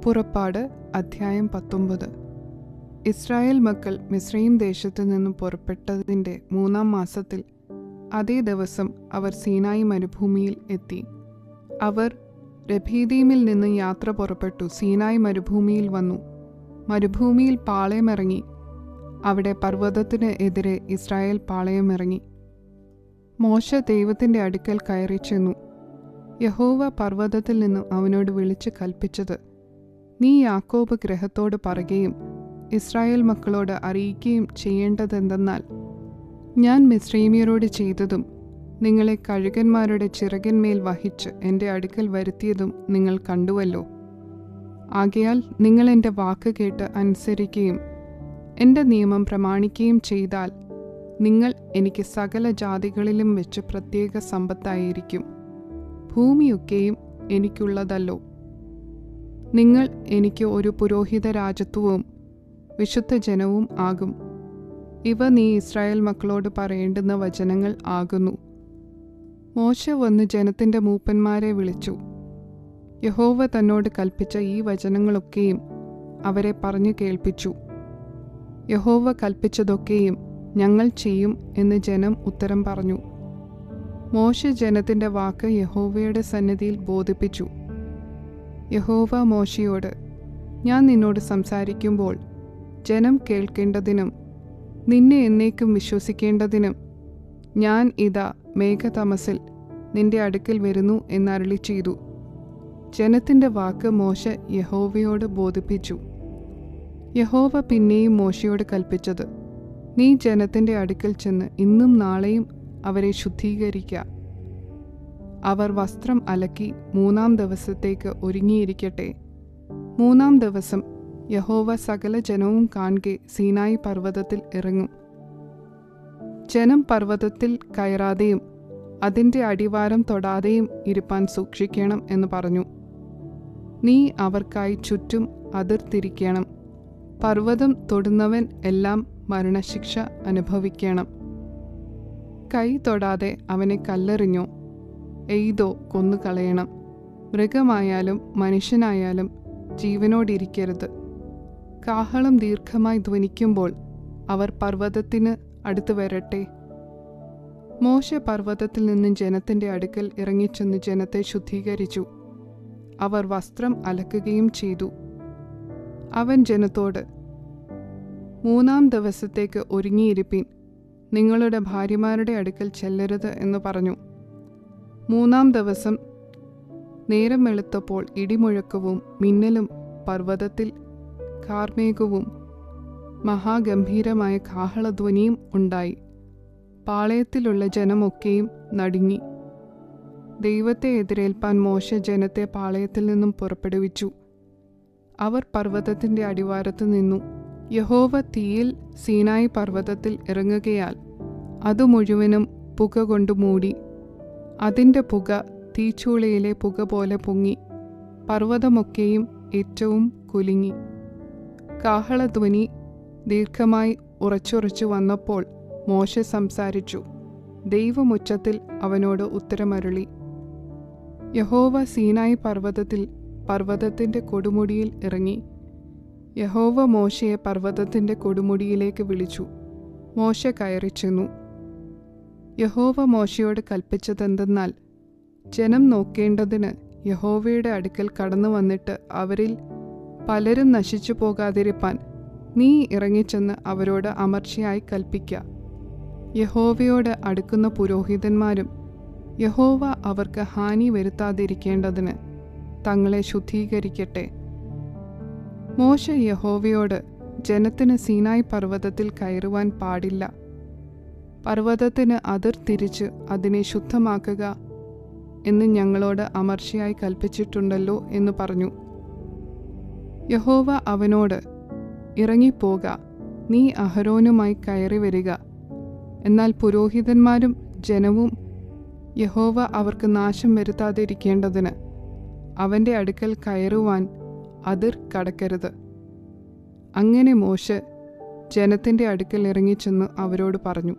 പുറപ്പാട് അധ്യായം 19. ഇസ്രായേൽ മക്കൾ മിസ്രയീം ദേശത്തു നിന്നും പുറപ്പെട്ടതിൻ്റെ 3-ാം മാസത്തിൽ അതേ ദിവസം അവർ സീനായി മരുഭൂമിയിൽ എത്തി. അവർ രഫീദീമിൽ നിന്ന് യാത്ര പുറപ്പെട്ടു സീനായി മരുഭൂമിയിൽ വന്നു. മരുഭൂമിയിൽ പാളയമിറങ്ങി. അവിടെ പർവ്വതത്തിന് എതിരെ ഇസ്രായേൽ പാളയമിറങ്ങി. മോശ ദൈവത്തിൻ്റെ അടുക്കൽ കയറി ചെന്നു. യഹോവ പർവ്വതത്തിൽ നിന്നും അവനോട് വിളിച്ച് കൽപ്പിച്ചത്, നീ യാക്കോബ് ഗൃഹത്തോട് പറയുകയും ഇസ്രായേൽ മക്കളോട് അറിയിക്കുകയും ചെയ്യേണ്ടതെന്തെന്നാൽ, ഞാൻ മിസ്രയീമ്യരോട് ചെയ്തതും നിങ്ങളെ കഴുകന്മാരുടെ ചിറകിന്മേൽ വഹിച്ച് എൻ്റെ അടുക്കൽ വരുത്തിയതും നിങ്ങൾ കണ്ടുവല്ലോ. ആകയാൽ നിങ്ങൾ എൻ്റെ വാക്ക് കേട്ട് അനുസരിക്കുകയും എൻ്റെ നിയമം പ്രമാണിക്കുകയും ചെയ്താൽ നിങ്ങൾ എനിക്ക് സകല ജാതികളിലും വെച്ച് പ്രത്യേക സമ്പത്തായിരിക്കും. ഭൂമിയൊക്കെയും എനിക്കുള്ളതല്ലോ. നിങ്ങൾ എനിക്ക് ഒരു പുരോഹിത രാജത്വവും വിശുദ്ധ ജനവും ആകും. ഇവ നീ ഇസ്രായേൽ മക്കളോട് പറയേണ്ടുന്ന വചനങ്ങൾ ആകുന്നു. മോശ വന്ന് ജനത്തിൻ്റെ മൂപ്പന്മാരെ വിളിച്ചു. യഹോവ തന്നോട് കൽപ്പിച്ച ഈ വചനങ്ങളൊക്കെയും അവരെ പറഞ്ഞു കേൾപ്പിച്ചു. യഹോവ കൽപ്പിച്ചതൊക്കെയും ഞങ്ങൾ ചെയ്യും എന്ന് ജനം ഉത്തരം പറഞ്ഞു. മോശ ജനത്തിൻ്റെ വാക്ക് യഹോവയുടെ സന്നിധിയിൽ ബോധിപ്പിച്ചു. യഹോവ മോശയോട്, ഞാൻ നിന്നോട് സംസാരിക്കുമ്പോൾ ജനം കേൾക്കേണ്ടതിനും നിന്നെ എന്നേക്കും വിശ്വസിക്കേണ്ടതിനും ഞാൻ ഇതാ മേഘതമസിൽ നിന്റെ അടുക്കൽ വരുന്നു എന്നരുളി ചെയ്തു. ജനത്തിൻ്റെ വാക്ക് മോശ യഹോവയോട് ബോധിപ്പിച്ചു. യഹോവ പിന്നെയും മോശയോട് കൽപ്പിച്ചത്, നീ ജനത്തിൻ്റെ അടുക്കൽ ചെന്ന് ഇന്നും നാളെയും അവരെ ശുദ്ധീകരിക്ക. അവർ വസ്ത്രം അലക്കി 3-ാം ദിവസത്തേക്ക് ഒരുങ്ങിയിരിക്കട്ടെ. 3-ാം ദിവസം യഹോവ സകല ജനവും കാൺകെ സീനായി പർവ്വതത്തിൽ ഇറങ്ങും. ജനം പർവ്വതത്തിൽ കയറാതെയും അതിൻ്റെ അടിവാരം തൊടാതെയും ഇരുപ്പാൻ സൂക്ഷിക്കണം എന്ന് പറഞ്ഞു. നീ അവർക്കായി ചുറ്റും അതിർത്തിരിക്കണം. പർവ്വതം തൊടുന്നവൻ എല്ലാം മരണശിക്ഷ അനുഭവിക്കണം. കൈ തൊടാതെ അവനെ കല്ലെറിഞ്ഞോ എയ്തോ കൊന്നുകളയണം. മൃഗമായാലും മനുഷ്യനായാലും ജീവനോടിരിക്കരുത്. കാഹളം ദീർഘമായി ധ്വനിക്കുമ്പോൾ അവർ പർവ്വതത്തിന് അടുത്ത് വരട്ടെ. മോശ പർവ്വതത്തിൽ നിന്നും ജനത്തിൻ്റെ അടുക്കൽ ഇറങ്ങിച്ചെന്ന് ജനത്തെ ശുദ്ധീകരിച്ചു. അവർ വസ്ത്രം അലക്കുകയും ചെയ്തു. അവൻ ജനത്തോട്, 3-ാം ദിവസത്തേക്ക് ഒരുങ്ങിയിരിപ്പീൻ. നിങ്ങളുടെ ഭാര്യമാരുടെ അടുക്കൽ ചെല്ലരുത് എന്ന് പറഞ്ഞു. 3-ാം ദിവസം നേരം വെളുത്തപ്പോൾ ഇടിമുഴക്കവും മിന്നലും പർവ്വതത്തിൽ കാർമേഘവും മഹാഗംഭീരമായ കാഹളധ്വനിയും ഉണ്ടായി. പാളയത്തിലുള്ള ജനമൊക്കെയും നടുങ്ങി. ദൈവത്തെ എതിരേൽപ്പാൻ മോശ ജനത്തെ പാളയത്തിൽ നിന്നും പുറപ്പെടുവിച്ചു. അവർ പർവ്വതത്തിൻ്റെ അടിവാരത്ത് നിന്നു. യഹോവ തീയിൽ സീനായി പർവ്വതത്തിൽ ഇറങ്ങുകയാൽ അത് മുഴുവനും പുക കൊണ്ട് മൂടി. അതിൻ്റെ പുക തീച്ചൂളയിലെ പുക പോലെ പൊങ്ങി. പർവ്വതമൊക്കെയും ഏറ്റവും കുലുങ്ങി. കാഹളധ്വനി ദീർഘമായി ഉറച്ചുറച്ചു വന്നപ്പോൾ മോശ സംസാരിച്ചു. ദൈവമുച്ചത്തിൽ അവനോട് ഉത്തരമരുളി. യഹോവ സീനായി പർവ്വതത്തിൽ പർവ്വതത്തിൻ്റെ കൊടുമുടിയിൽ ഇറങ്ങി. യഹോവ മോശയെ പർവ്വതത്തിൻ്റെ കൊടുമുടിയിലേക്ക് വിളിച്ചു. മോശ കയറി ചെന്നു. യഹോവ മോശയോട് കൽപ്പിച്ചതെന്തെന്നാൽ, ജനം നോക്കേണ്ടതിന് യഹോവയുടെ അടുക്കൽ കടന്നു വന്നിട്ട് അവരിൽ പലരും നശിച്ചു പോകാതിരിപ്പാൻ നീ ഇറങ്ങിച്ചെന്ന് അവരോട് അമർച്ചയായി കൽപ്പിക്ക. യഹോവയോട് അടുക്കുന്ന പുരോഹിതന്മാരും യഹോവ അവർക്ക് ഹാനി വരുത്താതിരിക്കേണ്ടതിന് തങ്ങളെ ശുദ്ധീകരിക്കട്ടെ. മോശ യഹോവയോട്, ജനത്തിന് സീനായി പർവ്വതത്തിൽ കയറുവാൻ പാടില്ല. പർവ്വതത്തിന് അതിർ തിരിച്ച് അതിനെ ശുദ്ധമാക്കുക എന്ന് ഞങ്ങളോട് അമർച്ചയായി കൽപ്പിച്ചിട്ടുണ്ടല്ലോ എന്ന് പറഞ്ഞു. യഹോവ അവനോട്, ഇറങ്ങിപ്പോക, നീ അഹരോനുമായി കയറി വരിക. എന്നാൽ പുരോഹിതന്മാരും ജനവും യഹോവ അവർക്ക് നാശം വരുത്താതിരിക്കേണ്ടതിന് അവൻ്റെ അടുക്കൽ കയറുവാൻ അതിർ കടക്കരുത്. അങ്ങനെ മോശ ജനത്തിൻ്റെ അടുക്കൽ ഇറങ്ങിച്ചെന്ന് അവരോട് പറഞ്ഞു.